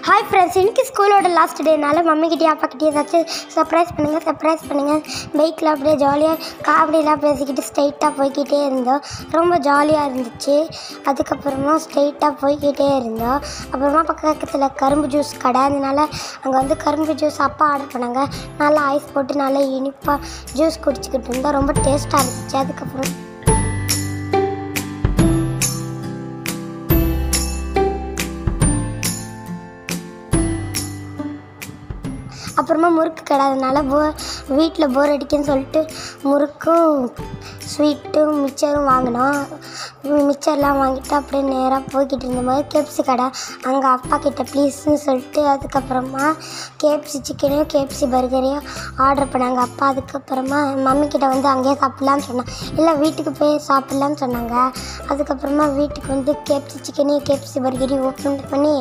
Hi friends, இன்றைக்கி ஸ்கூலோட last டேனால மம்மிக்கிட்டே அப்பாக்கிட்டே ஏதாச்சும் சர்ப்ரைஸ் பண்ணுங்கள் பைக்கில் அப்படியே ஜாலியாக காமெடியெலாம் பேசிக்கிட்டு ஸ்ட்ரைட்டாக போய்கிட்டே இருந்தோம். ரொம்ப ஜாலியாக இருந்துச்சு. அதுக்கப்புறமா ஸ்ட்ரைட்டாக போய்கிட்டே இருந்தோம். அப்புறமா பக்கத்தில் கரும்பு ஜூஸ் கடை, அதனால அங்கே வந்து கரும்பு ஜூஸ் அப்பா ஆர்டர் பண்ணாங்க. நல்லா ஐஸ் போட்டு நல்லா இனிப்பாக ஜூஸ் குடிச்சிக்கிட்டு இருந்தோம். ரொம்ப டேஸ்ட்டாக இருந்துச்சு. அப்புறமா முறுக்கு கடை, அதனால வீட்டில் போர் அடிக்குன்னு சொல்லிட்டு முறுக்கும் ஸ்வீட்டும் மிச்சரும் வாங்கினோம். மிச்சர்லாம் வாங்கிட்டு அப்படியே நேராக போய்கிட்டு இருந்தபோது கேப்சி கடை, அங்கே அப்பா கிட்ட ப்ளீஸ்ன்னு சொல்லிட்டு அதுக்கப்புறமா கேப்சி சிக்கனையும் கேப்சி பர்கரையும் ஆர்டர் பண்ணாங்க அப்பா. அதுக்கப்புறமா மம்மிக்கிட்ட வந்து அங்கேயே சாப்பிட்லான்னு சொன்னாங்க. இல்லை வீட்டுக்கு போய் சாப்பிட்லான்னு சொன்னாங்க. அதுக்கப்புறமா வீட்டுக்கு வந்து கேப்சி சிக்கனையும் கேப்சி பர்கரையும் ஓப்பன் பண்ணி